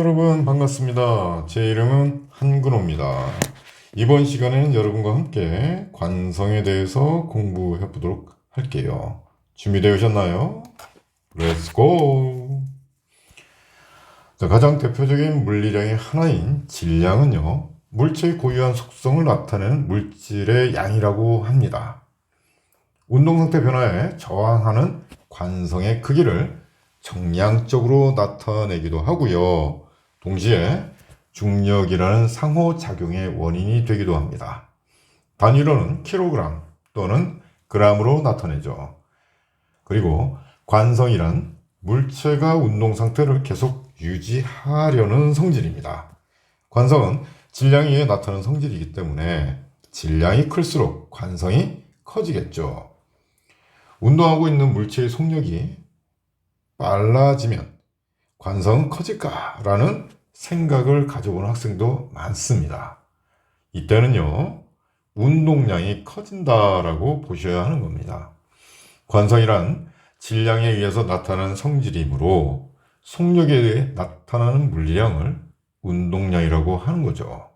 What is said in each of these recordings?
여러분 반갑습니다. 제 이름은 한근호입니다. 이번 시간에는 여러분과 함께 관성에 대해서 공부해 보도록 할게요. 준비되셨나요? Let's go! 자, 가장 대표적인 물리량의 하나인 질량은요, 물체의 고유한 속성을 나타내는 물질의 양이라고 합니다. 운동상태 변화에 저항하는 관성의 크기를 정량적으로 나타내기도 하고요. 동시에 중력이라는 상호작용의 원인이 되기도 합니다. 단위로는 킬로그램 또는 그램으로 나타내죠. 그리고 관성이란 물체가 운동상태를 계속 유지하려는 성질입니다. 관성은 질량이 나타나는 성질이기 때문에 질량이 클수록 관성이 커지겠죠. 운동하고 있는 물체의 속력이 빨라지면 관성은 커질까라는 생각을 가져보는 학생도 많습니다. 이때는요, 운동량이 커진다라고 보셔야 하는 겁니다. 관성이란 질량에 의해서 나타나는 성질이므로 속력에 의해 나타나는 물리량을 운동량이라고 하는 거죠.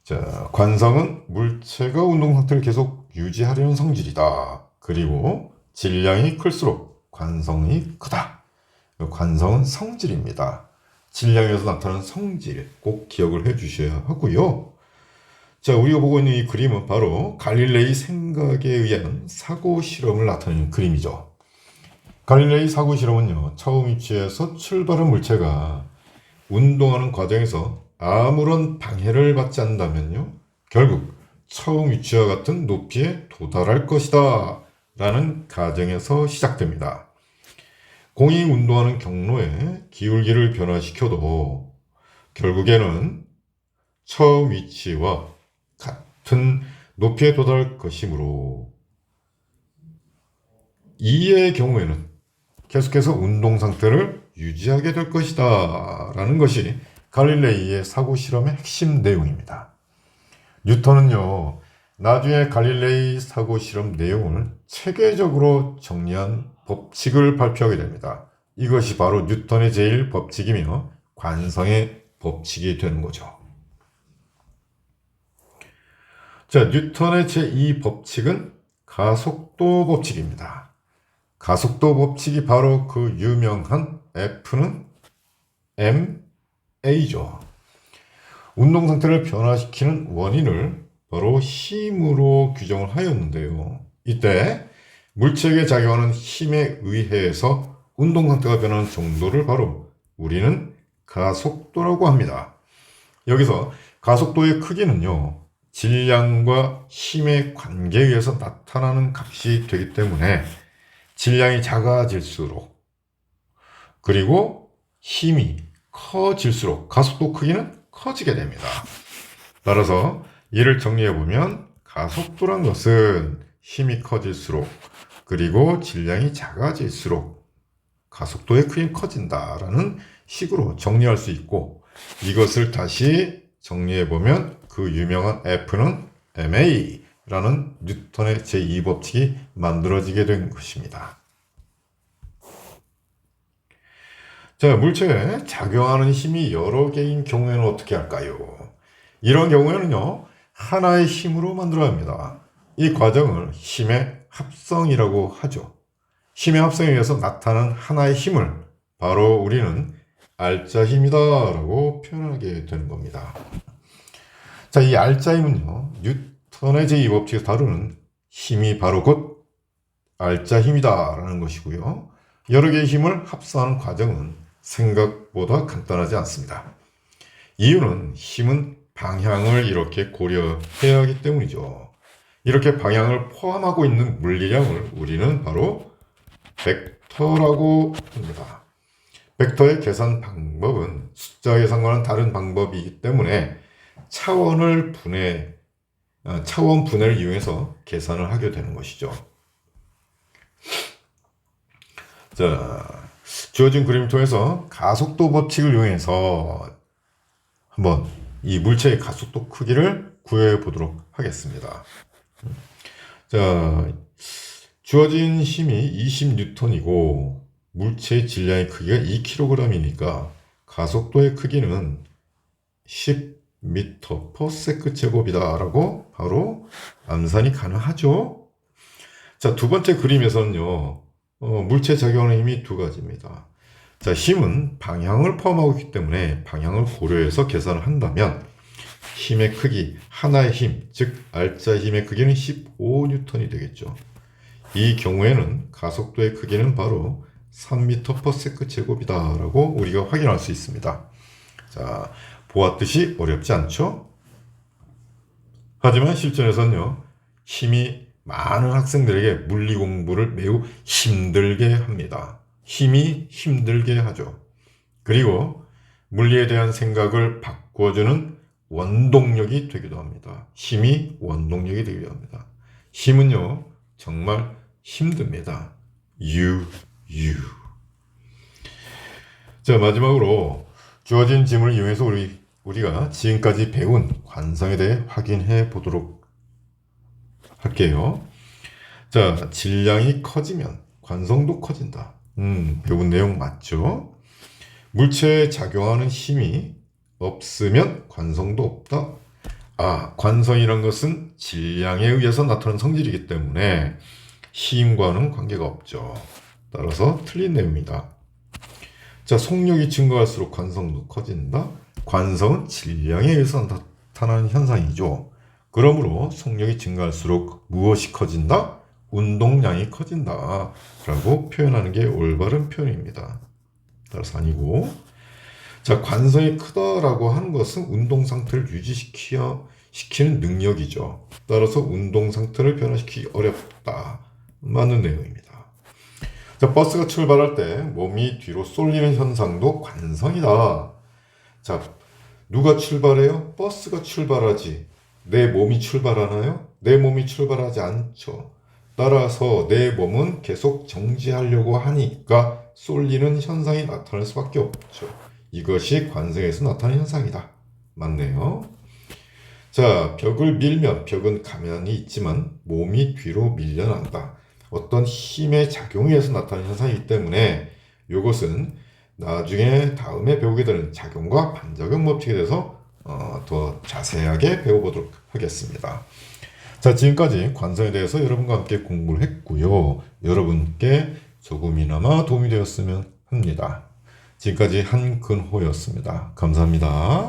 자, 관성은 물체가 운동 상태를 계속 유지하려는 성질이다. 그리고 질량이 클수록 관성이 크다. 관성은 성질입니다. 질량에서 나타나는 성질 꼭 기억을 해 주셔야 하고요. 자, 우리가 보고 있는 이 그림은 바로 갈릴레이 생각에 의한 사고 실험을 나타내는 그림이죠. 갈릴레이 사고 실험은요, 처음 위치에서 출발한 물체가 운동하는 과정에서 아무런 방해를 받지 않는다면요, 결국 처음 위치와 같은 높이에 도달할 것이다 라는 가정에서 시작됩니다. 공이 운동하는 경로에 기울기를 변화시켜도 결국에는 처음 위치와 같은 높이에 도달할 것이므로 이의 경우에는 계속해서 운동 상태를 유지하게 될 것이다 라는 것이 갈릴레이의 사고 실험의 핵심 내용입니다. 뉴턴은요, 나중에 갈릴레이 사고 실험 내용을 체계적으로 정리한 법칙을 발표하게 됩니다. 이것이 바로 뉴턴의 제1법칙이며 관성의 법칙이 되는 거죠. 자, 뉴턴의 제2법칙은 가속도 법칙입니다. 가속도 법칙이 바로 그 유명한 F는 ma죠. 운동 상태를 변화시키는 원인을 바로 힘으로 규정을 하였는데요. 이때 물체에게 작용하는 힘에 의해서 운동 상태가 변하는 정도를 바로 우리는 가속도라고 합니다. 여기서 가속도의 크기는요, 질량과 힘의 관계에 의해서 나타나는 값이 되기 때문에 질량이 작아질수록 그리고 힘이 커질수록 가속도 크기는 커지게 됩니다. 따라서 이를 정리해보면 가속도란 것은 힘이 커질수록 그리고 질량이 작아질수록 가속도의 크기는 커진다라는 식으로 정리할 수 있고, 이것을 다시 정리해보면 그 유명한 F는 ma라는 뉴턴의 제2법칙이 만들어지게 된 것입니다. 자, 물체에 작용하는 힘이 여러 개인 경우에는 어떻게 할까요? 이런 경우에는요, 하나의 힘으로 만들어야 합니다. 이 과정을 힘의 합성이라고 하죠. 힘의 합성에 의해서 나타나는 하나의 힘을 바로 우리는 알짜 힘이다 라고 표현하게 되는 겁니다. 자, 이 알짜 힘은요, 뉴턴의 제2법칙에서 다루는 힘이 바로 곧 알짜 힘이다 라는 것이고요. 여러 개의 힘을 합성하는 과정은 생각보다 간단하지 않습니다. 이유는 힘은 방향을 이렇게 고려해야 하기 때문이죠. 이렇게 방향을 포함하고 있는 물리량을 우리는 바로 벡터라고 합니다. 벡터의 계산 방법은 숫자 계산과는 다른 방법이기 때문에 차원 분해를 이용해서 계산을 하게 되는 것이죠. 자, 주어진 그림을 통해서 가속도 법칙을 이용해서 한번 이 물체의 가속도 크기를 구해 보도록 하겠습니다. 자, 주어진 힘이 20뉴턴이고 물체의 질량의 크기가 2kg이니까 가속도의 크기는 10m/s 제곱이다라고 바로 암산이 가능하죠. 자, 두 번째 그림에서는요, 물체에 작용하는 힘이 두 가지입니다. 자, 힘은 방향을 포함하고 있기 때문에 방향을 고려해서 계산을 한다면 힘의 크기, 하나의 힘, 즉 알짜 힘의 크기는 15N이 되겠죠. 이 경우에는 가속도의 크기는 바로 3m/s 제곱이다라고 우리가 확인할 수 있습니다. 자, 보았듯이 어렵지 않죠? 하지만 실전에서는요, 힘이 많은 학생들에게 물리 공부를 매우 힘들게 합니다. 힘이 힘들게 하죠. 그리고 물리에 대한 생각을 바꿔주는 원동력이 되기도 합니다. 힘이 원동력이 되기도 합니다. 힘은요, 정말 힘듭니다. 자, 마지막으로 주어진 질문을 이용해서 우리가 지금까지 배운 관성에 대해 확인해 보도록 할게요. 자, 질량이 커지면 관성도 커진다. 배운 내용 맞죠? 물체에 작용하는 힘이 없으면 관성도 없다. 관성이란 것은 질량에 의해서 나타나는 성질이기 때문에 힘과는 관계가 없죠. 따라서 틀린 내용이다. 자, 속력이 증가할수록 관성도 커진다. 관성은 질량에 의해서 나타나는 현상이죠. 그러므로 속력이 증가할수록 무엇이 커진다? 운동량이 커진다 라고 표현하는 게 올바른 표현입니다. 따라서 아니고, 자, 관성이 크다라고 하는 것은 운동 상태를 유지시키는 능력이죠. 따라서 운동 상태를 변화시키기 어렵다. 맞는 내용입니다. 자, 버스가 출발할 때 몸이 뒤로 쏠리는 현상도 관성이다. 자, 누가 출발해요? 버스가 출발하지. 내 몸이 출발하나요? 내 몸이 출발하지 않죠. 따라서 내 몸은 계속 정지하려고 하니까 쏠리는 현상이 나타날 수밖에 없죠. 이것이 관성에서 나타나는 현상이다. 맞네요. 자, 벽을 밀면 벽은 가만히 있지만 몸이 뒤로 밀려난다. 어떤 힘의 작용에 의해서 나타나는 현상이기 때문에 이것은 나중에 다음에 배우게 되는 작용과 반작용 법칙에 대해서 더 자세하게 배워보도록 하겠습니다. 자, 지금까지 관성에 대해서 여러분과 함께 공부를 했고요. 여러분께 조금이나마 도움이 되었으면 합니다. 지금까지 한근호였습니다. 감사합니다.